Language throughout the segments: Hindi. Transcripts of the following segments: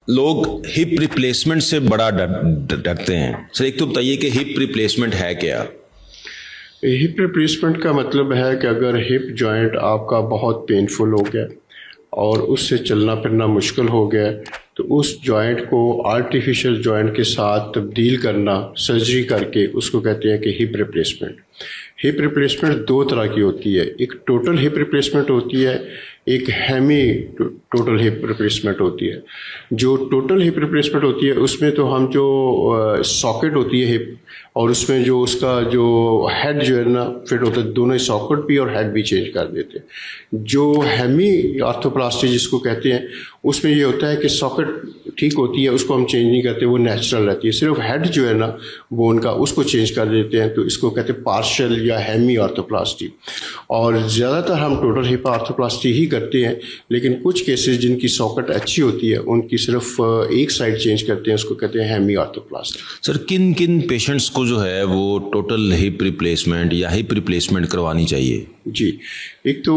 लोग हिप रिप्लेसमेंट से बड़ा डरते हैं। सर एक तो बताइए कि हिप रिप्लेसमेंट है क्या? हिप रिप्लेसमेंट का मतलब है कि अगर हिप जॉइंट आपका बहुत पेनफुल हो गया और उससे चलना फिरना मुश्किल हो गया तो उस जॉइंट को आर्टिफिशियल जॉइंट के साथ तब्दील करना, सर्जरी करके, उसको कहते हैं कि हिप रिप्लेसमेंट। हिप रिप्लेसमेंट दो तरह की होती है, एक टोटल हिप रिप्लेसमेंट होती है, एक हेमी टोटल हिप रिप्लेसमेंट होती है। जो टोटल हिप रिप्लेसमेंट होती है उसमें तो हम जो सॉकेट होती है हिप और उसमें जो उसका जो हेड जो है ना फिट होता है, दोनों सॉकेट भी और हेड भी चेंज कर देते हैं। जो हेमी आर्थोप्लास्टी जिसको कहते हैं उसमें ये होता है कि सॉकेट ठीक होती है, उसको हम चेंज नहीं करते, वो नेचुरल रहती है। सिर्फ हेड जो है ना बोन का उसको चेंज कर देते हैं, तो इसको कहते हैं पार्शियल या हेमी आर्थोप्लास्टी। और ज़्यादातर हम टोटल हिप आर्थोप्लास्टी ही करते हैं, लेकिन कुछ केसेस जिनकी सॉकेट अच्छी होती है उनकी सिर्फ एक साइड चेंज करते हैं, उसको कहते हैं हेमी आर्थोप्लास्टी। सर किन किन पेशेंट्स को जो है वो टोटल हिप रिप्लेसमेंट या हिप रिप्लेसमेंट करवानी चाहिए? जी, एक तो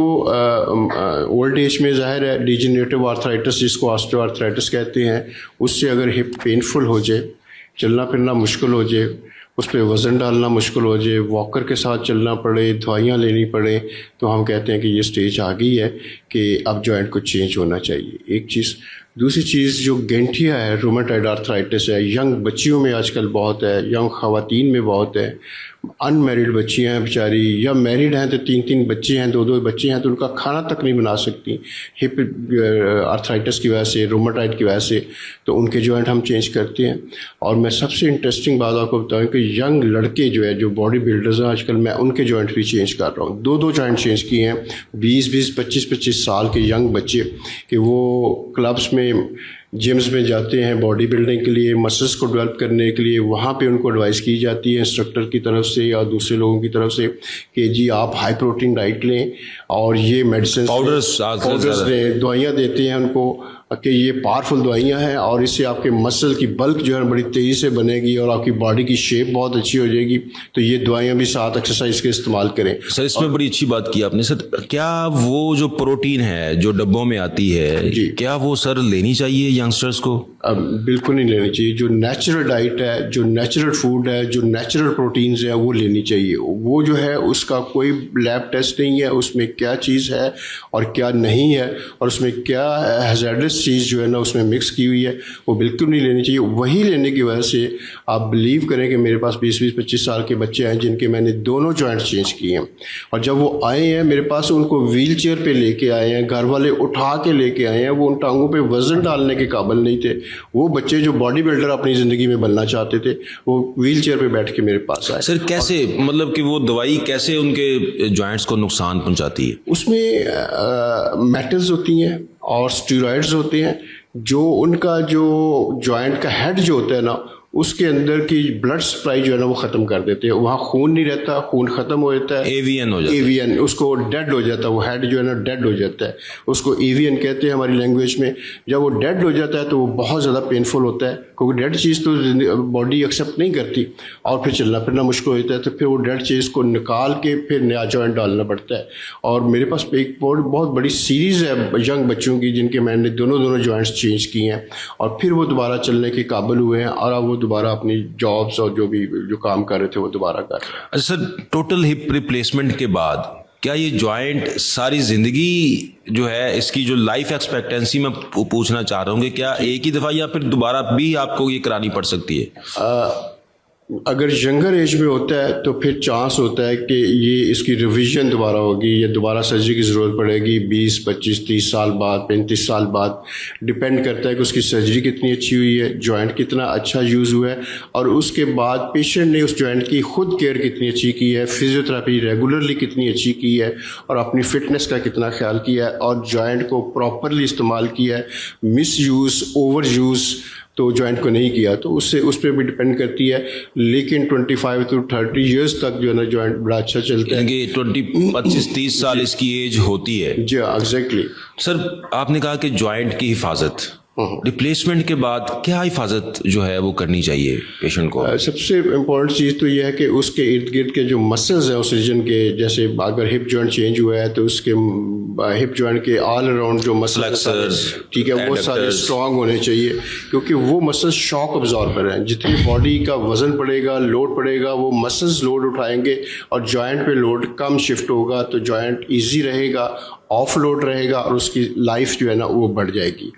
ओल्ड एज में ज़ाहिर है डिजेनरेटिव आर्थराइटिस जिसको ऑस्टियोआर्थराइटिस कहते हैं, उससे अगर हिप पेनफुल हो जाए, चलना फिरना मुश्किल हो जाए, उस पर वज़न डालना मुश्किल हो जाए, वॉकर के साथ चलना पड़े, दवाइयाँ लेनी पड़े, तो हम कहते हैं कि ये स्टेज आ गई है कि अब जॉइंट को चेंज होना चाहिए। एक चीज़। दूसरी चीज़ जो गेंठिया है, रूमेटॉइड आर्थराइटिस है, यंग बच्चियों में आजकल बहुत है, यंग ख़वातीन में बहुत है। अनमैरिड बच्चियाँ हैं बेचारी, या मैरिड हैं तो 3-3 बच्चे हैं, 2-2 बच्चे हैं, तो उनका खाना तक नहीं बना सकती हिप आर्थराइटिस की वजह से, रूमेटॉइड की वजह से, तो उनके जॉइंट हम चेंज करते हैं। और मैं सबसे इंटरेस्टिंग बात आपको बताऊँ कि यंग लड़के जो है, जो बॉडी बिल्डर्स हैं आजकल, मैं उनके जॉइंट भी चेंज कर रहा हूँ। 2-2 जॉइंट चेंज किए हैं। 20-20, 25-25 साल के यंग बच्चे कि वो क्लब्स में, जिम्स में जाते हैं बॉडी बिल्डिंग के लिए, मसल्स को डेवलप करने के लिए। वहाँ पे उनको एडवाइस की जाती है इंस्ट्रक्टर की तरफ से या दूसरे लोगों की तरफ से कि जी आप हाई प्रोटीन डाइट लें और ये मेडिसिन पाउडर्स लें, दवाइयाँ देते हैं उनको कि ये पावरफुल दवाइयाँ हैं और इससे आपके मसल की बल्क जो है बड़ी तेज़ी से बनेगी और आपकी बॉडी की शेप बहुत अच्छी हो जाएगी, तो ये दवाइयाँ भी साथ एक्सरसाइज के इस्तेमाल करें। सर इसमें बड़ी अच्छी बात की आपने। सर क्या वो जो प्रोटीन है जो डब्बों में आती है, क्या वो सर लेनी चाहिए यंगस्टर्स को? बिल्कुल नहीं लेनी चाहिए। जो नेचुरल डाइट है, जो नेचुरल फूड है, जो नेचुरल प्रोटीन्स है वो लेनी चाहिए। वो जो है उसका कोई लैब टेस्ट नहीं है, उसमें क्या चीज़ है और क्या नहीं है और उसमें क्या हैज़ार्डस चीज़ जो है ना उसमें मिक्स की हुई है, वो बिल्कुल नहीं लेनी चाहिए। वही लेने की वजह से आप बिलीव करें कि मेरे पास 20-25 साल के बच्चे हैं जिनके मैंने दोनों जॉइंट चेंज किए हैं, और जब वो आए हैं मेरे पास उनको व्हील चेयर पर लेके आए हैं, घर वाले उठा के लेके आए हैं, वो उन टांगों पर वज़न डालने के काबिल नहीं थे। वो बच्चे जो बॉडी बिल्डर अपनी ज़िंदगी में बनना चाहते थे वो व्हील चेयर पर बैठ के मेरे पास आए। सर कैसे, मतलब कि वो दवाई कैसे उनके जॉइंट्स को नुकसान पहुंचाती है? उसमें मेटल्स होती हैं और स्टेरॉइड्स होते हैं, जो उनका जो जॉइंट का हेड जो होता है ना उसके अंदर की ब्लड सप्लाई जो है ना वो ख़त्म कर देते हैं। वहाँ खून नहीं रहता, खून ख़त्म हो जाता है, एवीएन हो जाता है, एवीएन उसको डेड हो जाता है, वो हेड जो है ना डेड हो जाता है, उसको एवीएन कहते हैं हमारी लैंग्वेज में। जब वो डेड हो जाता है तो वो बहुत ज़्यादा पेनफुल होता है, क्योंकि डेड चीज़ तो बॉडी एक्सेप्ट नहीं करती और फिर चलना फिरना मुश्किल हो जाता है, तो फिर वो डेड चीज़ को निकाल के फिर नया जॉइंट डालना पड़ता है। और मेरे पास एक बहुत बड़ी सीरीज़ है यंग बच्चों की जिनके मैंने दोनों जॉइंट्स चेंज किए हैं और फिर वो दोबारा चलने के काबिल हुए हैं और अब वो दोबारा अपनी जॉब्स और जो काम कर रहे थे वो दोबारा कर रहे हैं। अच्छा सर, टोटल हिप रिप्लेसमेंट के बाद क्या ये जॉइंट सारी जिंदगी जो है, इसकी जो लाइफ एक्सपेक्टेंसी मैं पूछना चाह रहा हूँ कि क्या एक ही दफ़ा या फिर दोबारा भी आपको ये करानी पड़ सकती है? अगर यंगर एज में होता है तो फिर चांस होता है कि ये इसकी रिवीजन दोबारा होगी या दोबारा सर्जरी की ज़रूरत पड़ेगी 20, 25, 30 साल बाद, 35 साल बाद। डिपेंड करता है कि उसकी सर्जरी कितनी अच्छी हुई है, जॉइंट कितना अच्छा यूज़ हुआ है और उसके बाद पेशेंट ने उस जॉइंट की खुद केयर कितनी अच्छी की है, फिजियोथेरेपी रेगुलरली कितनी अच्छी की है और अपनी फिटनेस का कितना ख्याल किया है और जॉइंट को प्रॉपरली इस्तेमाल किया है। मिस यूज़, ओवर यूज़ तो जॉइंट को नहीं किया, तो उस पर भी डिपेंड करती है। लेकिन 25 to 30 इयर्स तक जो है ना जॉइंट बड़ा अच्छा चलता है। 25-30 साल इसकी एज होती है। जी एग्जैक्टली। सर आपने कहा कि जॉइंट की हिफाजत, रिप्लेसमेंट के बाद क्या हिफाजत जो है वो करनी चाहिए पेशेंट को? सबसे इम्पोर्टेंट चीज़ तो यह है कि उसके इर्द गिर्द के जो मसल्स हैं उस रीजन के, जैसे अगर हिप जॉइंट चेंज हुआ है तो उसके हिप जॉइंट के ऑल अराउंड जो मसल्स Flexors, ठीक है वो सारे adductors. स्ट्रांग होने चाहिए, क्योंकि वो मसल्स शॉक अब्जॉर्बर हैं। जितनी बॉडी का वजन पड़ेगा, लोड पड़ेगा, वो मसल्स लोड उठाएंगे और जॉइंट पे लोड कम शिफ्ट होगा, तो जॉइंट इजी रहेगा, ऑफ लोड रहेगा और उसकी लाइफ जो है ना वो बढ़ जाएगी।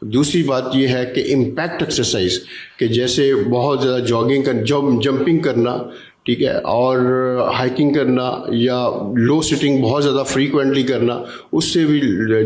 दूसरी बात ये है कि इम्पैक्ट एक्सरसाइज, कि जैसे बहुत ज़्यादा जॉगिंग कर जंपिंग करना, ठीक है, और हाइकिंग करना या लो सिटिंग बहुत ज़्यादा फ्रीक्वेंटली करना, उससे भी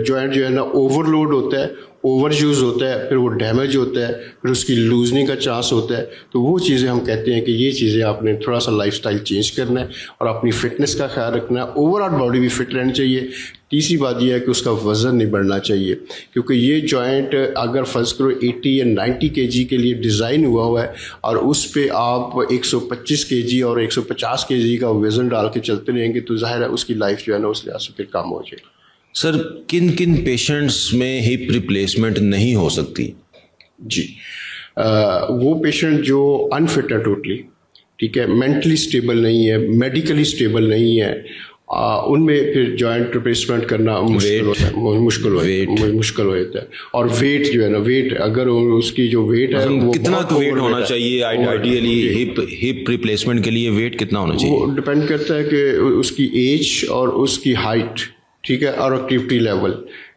जॉइंट जो है ना ओवरलोड होता है, ओवर यूज़ होता है, फिर वो डैमेज होता है, फिर उसकी लूजनिंग का चांस होता है। तो वो चीज़ें हम कहते हैं कि ये चीज़ें आपने थोड़ा सा लाइफस्टाइल चेंज करना है और अपनी फिटनेस का ख्याल रखना है, ओवरऑल बॉडी भी फिट रहनी चाहिए। तीसरी बात यह है कि उसका वज़न नहीं बढ़ना चाहिए, क्योंकि ये जॉइंट अगर फर्ज करो 80 या 90 केजी के लिए डिज़ाइन हुआ है और उस पे आप 125 केजी और 150 केजी का वज़न डाल के चलते रहेंगे, तो जाहिर है उसकी लाइफ जो है ना उस लिहाज से फिर कम हो जाएगी। सर किन किन पेशेंट्स में हिप रिप्लेसमेंट नहीं हो सकती? जी, वो पेशेंट जो अनफिट है टोटली, ठीक है, मेंटली स्टेबल नहीं है, मेडिकली स्टेबल नहीं है, उनमें फिर जॉइंट रिप्लेसमेंट करना मुश्किल होता है, मुश्किल हो जाता है। और वेट जो है ना, वेट अगर उसकी जो वेट है वो कितना बहुत वेट होना overweight है। चाहिए आइडियली हिप रिप्लेसमेंट के लिए? वेट कितना होना चाहिए? वो डिपेंड करता है कि उसकी एज और उसकी हाइट, ठीक है, और एक्टिविटी लेवल,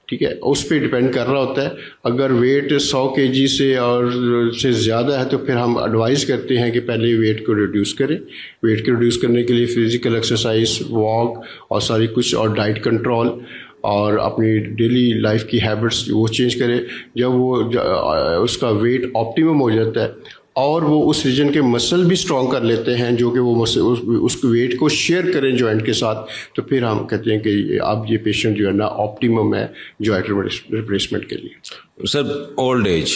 ठीक है, उस पर डिपेंड कर रहा होता है। अगर वेट 100 केजी से और से ज़्यादा है तो फिर हम एडवाइस करते हैं कि पहले वेट को रिड्यूस करें। वेट को रिड्यूस करने के लिए फिजिकल एक्सरसाइज, वॉक और सारी कुछ, और डाइट कंट्रोल और अपनी डेली लाइफ की हैबिट्स वो चेंज करें। जब वो उसका वेट ऑप्टिमम हो जाता है और वो उस रीजन के मसल भी स्ट्रॉन्ग कर लेते हैं, जो कि वो मसल उस वेट को शेयर करें जॉइंट के साथ, तो फिर हम कहते हैं कि अब ये पेशेंट जो है ना ऑप्टिमम है जॉइंट रिप्लेसमेंट के लिए। सर ओल्ड एज,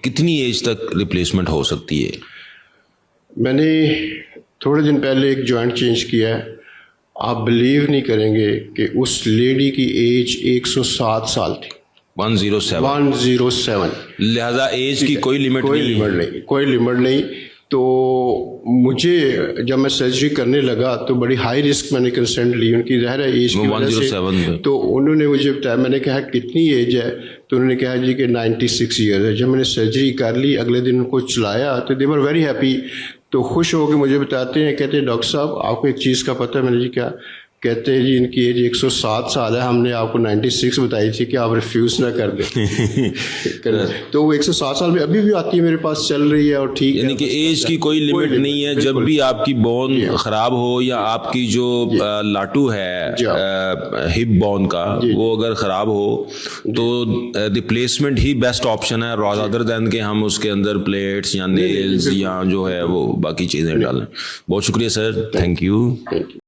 कितनी एज तक रिप्लेसमेंट हो सकती है? मैंने थोड़े दिन पहले एक जॉइंट चेंज किया है, आप बिलीव नहीं करेंगे कि उस लेडी की एज 107 साल थी। 107। लिहाजा एज की कोई लिमिट नहीं। कोई लिमिट नहीं। तो मुझे जब मैं सर्जरी करने लगा तो बड़ी हाई रिस्क मैंने कंसेंट ली उनकी, ज़ाहिर है एज की वजह से। तो उन्होंने मुझे बताया, मैंने कहा कितनी एज है, तो उन्होंने कहा जी कि 96 ईयर है। जब मैंने सर्जरी कर ली, अगले दिन उनको चलाया तो दे वर वेरी हैप्पी। तो खुश हो के मुझे बताते हैं, कहते हैं डॉक्टर साहब आपको एक चीज़ का पता है? मैंने जी क्या? कहते हैं जी इनकी एज 107 साल है, हमने आपको 96 बताई थी कि आप रिफ्यूज़ ना कर दें। तो वो 107 साल में अभी भी आती है मेरे पास, चल रही है और ठीक है। यानी कि एज की कोई लिमिट नहीं है। जब भी आपकी बोन खराब हो या आपकी जो लाटू है हिप बोन का, वो अगर खराब हो तो रिप्लेसमेंट ही बेस्ट ऑप्शन है, रादर देन के हम उसके अंदर प्लेट्स या नेल्स या जो है वो बाकी चीज़ें डालें। बहुत शुक्रिया सर, थैंक यू।